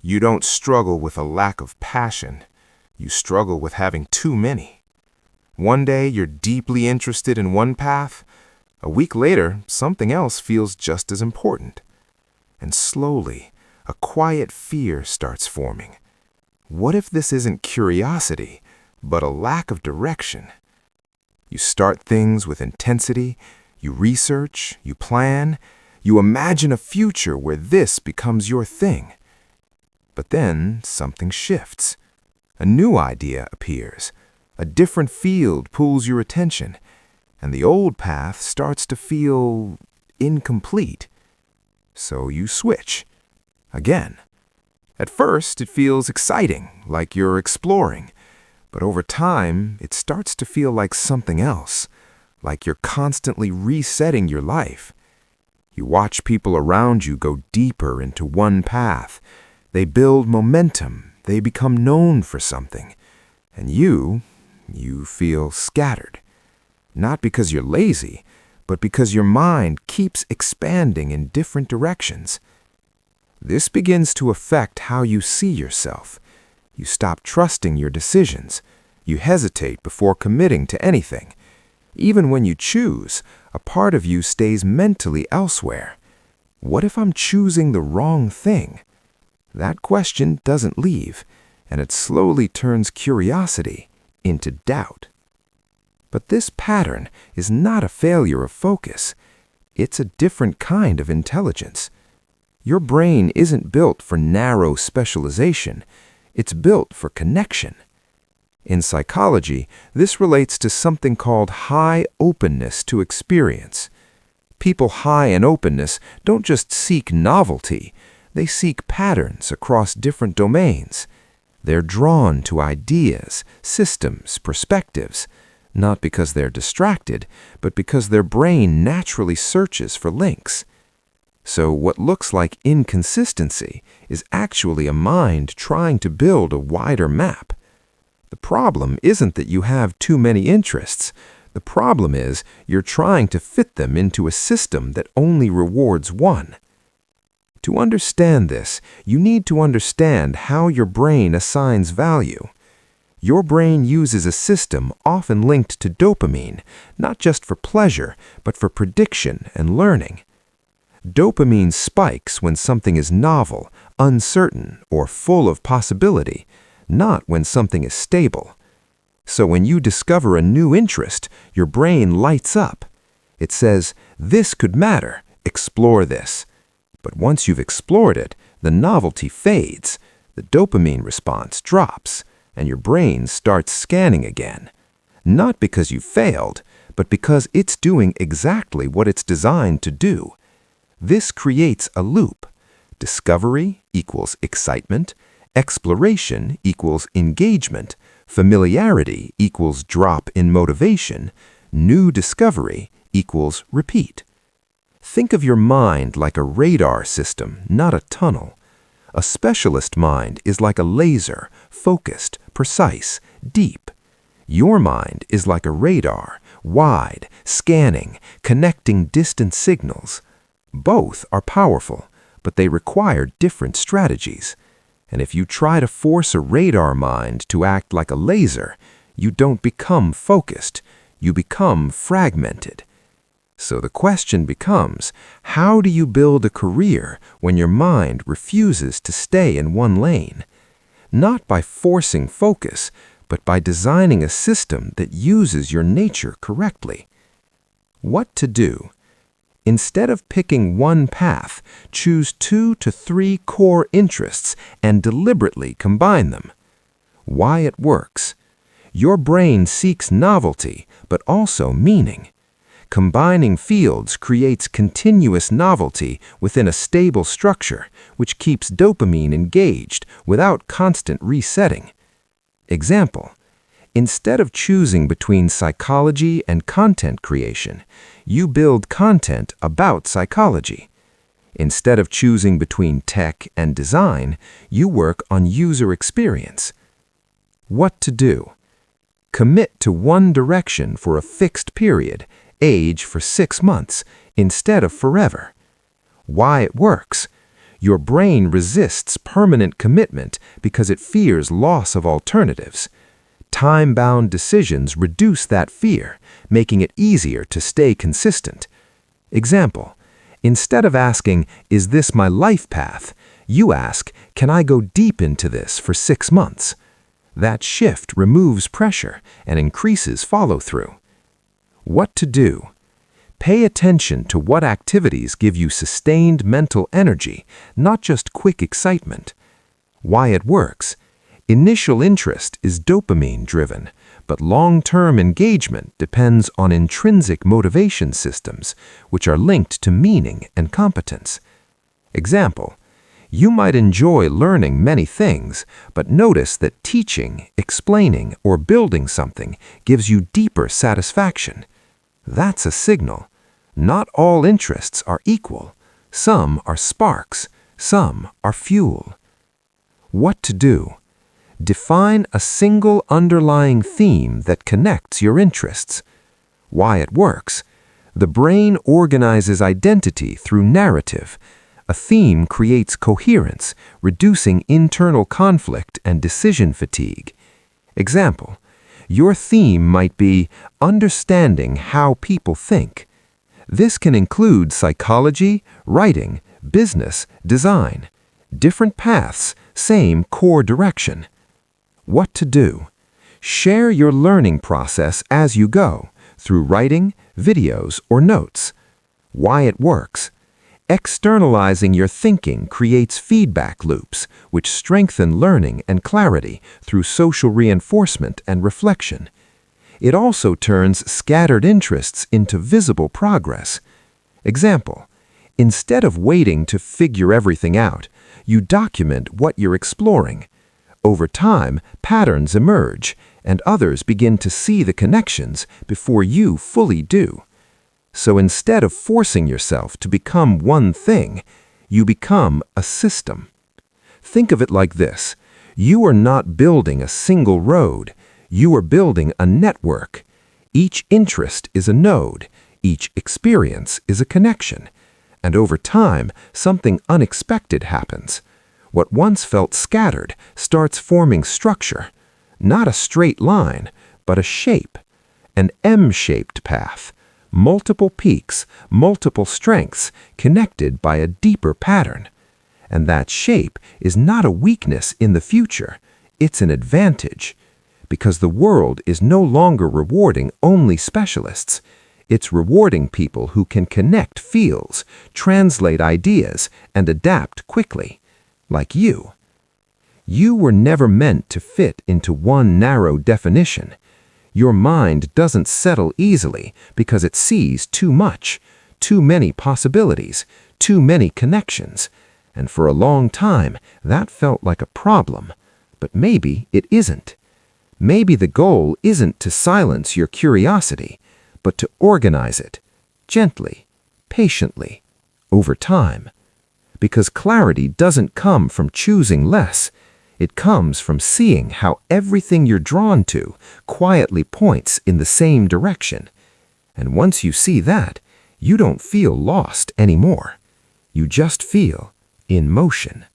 You don't struggle with a lack of passion. You struggle with having too many. One day you're deeply interested in one path. A week later, something else feels just as important. And slowly, a quiet fear starts forming. What if this isn't curiosity, but a lack of direction? You start things with intensity, you research, you plan, you imagine a future where this becomes your thing. But then something shifts. A new idea appears. A different field pulls your attention, and the old path starts to feel incomplete. So you switch. Again. At first, it feels exciting, like you're exploring. But over time, it starts to feel like something else, like you're constantly resetting your life. You watch people around you go deeper into one path. They build momentum. They become known for something. And you feel scattered. Not because you're lazy, but because your mind keeps expanding in different directions. This begins to affect how you see yourself. You stop trusting your decisions. You hesitate before committing to anything. Even when you choose, a part of you stays mentally elsewhere. What if I'm choosing the wrong thing? That question doesn't leave, and it slowly turns curiosity into doubt. But this pattern is not a failure of focus. It's a different kind of intelligence. Your brain isn't built for narrow specialization. It's built for connection. In psychology, this relates to something called high openness to experience. People high in openness don't just seek novelty. They seek patterns across different domains. They're drawn to ideas, systems, perspectives, not because they're distracted, but because their brain naturally searches for links. So what looks like inconsistency is actually a mind trying to build a wider map. The problem isn't that you have too many interests. The problem is you're trying to fit them into a system that only rewards one. To understand this, you need to understand how your brain assigns value. Your brain uses a system often linked to dopamine, not just for pleasure, but for prediction and learning. Dopamine spikes when something is novel, uncertain, or full of possibility, not when something is stable. So when you discover a new interest, your brain lights up. It says, "This could matter, explore this." But once you've explored it, the novelty fades, the dopamine response drops, and your brain starts scanning again. Not because you failed, but because it's doing exactly what it's designed to do. This creates a loop. Discovery equals excitement, exploration equals engagement, familiarity equals drop in motivation, new discovery equals repeat. Think of your mind like a radar system, not a tunnel. A specialist mind is like a laser, focused, precise, deep. Your mind is like a radar, wide, scanning, connecting distant signals. Both are powerful, but they require different strategies. And if you try to force a radar mind to act like a laser, you don't become focused, you become fragmented. So the question becomes, how do you build a career when your mind refuses to stay in one lane? Not by forcing focus, but by designing a system that uses your nature correctly. What to do? Instead of picking one path, choose 2 to 3 core interests and deliberately combine them. Why it works? Your brain seeks novelty, but also meaning. Combining fields creates continuous novelty within a stable structure, which keeps dopamine engaged without constant resetting. Example: instead of choosing between psychology and content creation, you build content about psychology. Instead of choosing between tech and design, you work on user experience. What to do? Commit to one direction for a fixed period, age for 6 months, instead of forever. Why it works? Your brain resists permanent commitment because it fears loss of alternatives. Time-bound decisions reduce that fear, making it easier to stay consistent. Example: instead of asking, "Is this my life path?" you ask, "Can I go deep into this for 6 months?" That shift removes pressure and increases follow-through. What to do? Pay attention to what activities give you sustained mental energy, not just quick excitement. Why it works. Initial interest is dopamine-driven, but long-term engagement depends on intrinsic motivation systems, which are linked to meaning and competence. Example: you might enjoy learning many things, but notice that teaching, explaining, or building something gives you deeper satisfaction. That's a signal. Not all interests are equal. Some are sparks, some are fuel. What to do? Define a single underlying theme that connects your interests. Why it works. The brain organizes identity through narrative. A theme creates coherence, reducing internal conflict and decision fatigue. Example: your theme might be understanding how people think. This can include psychology, writing, business, design. Different paths, same core direction. What to do? Share your learning process as you go, through writing, videos, or notes. Why it works. Externalizing your thinking creates feedback loops, which strengthen learning and clarity through social reinforcement and reflection. It also turns scattered interests into visible progress. Example: instead of waiting to figure everything out, you document what you're exploring. Over time, patterns emerge, and others begin to see the connections before you fully do. So instead of forcing yourself to become one thing, you become a system. Think of it like this: you are not building a single road, you are building a network. Each interest is a node, each experience is a connection, and over time, something unexpected happens. What once felt scattered starts forming structure, not a straight line, but a shape, an M-shaped path, multiple peaks, multiple strengths connected by a deeper pattern. And that shape is not a weakness in the future, it's an advantage, because the world is no longer rewarding only specialists. It's rewarding people who can connect fields, translate ideas, and adapt quickly. Like you. You were never meant to fit into one narrow definition. Your mind doesn't settle easily because it sees too much, too many possibilities, too many connections. And for a long time, that felt like a problem. But maybe it isn't. Maybe the goal isn't to silence your curiosity, but to organize it, gently, patiently, over time. Because clarity doesn't come from choosing less. It comes from seeing how everything you're drawn to quietly points in the same direction. And once you see that, you don't feel lost anymore. You just feel in motion.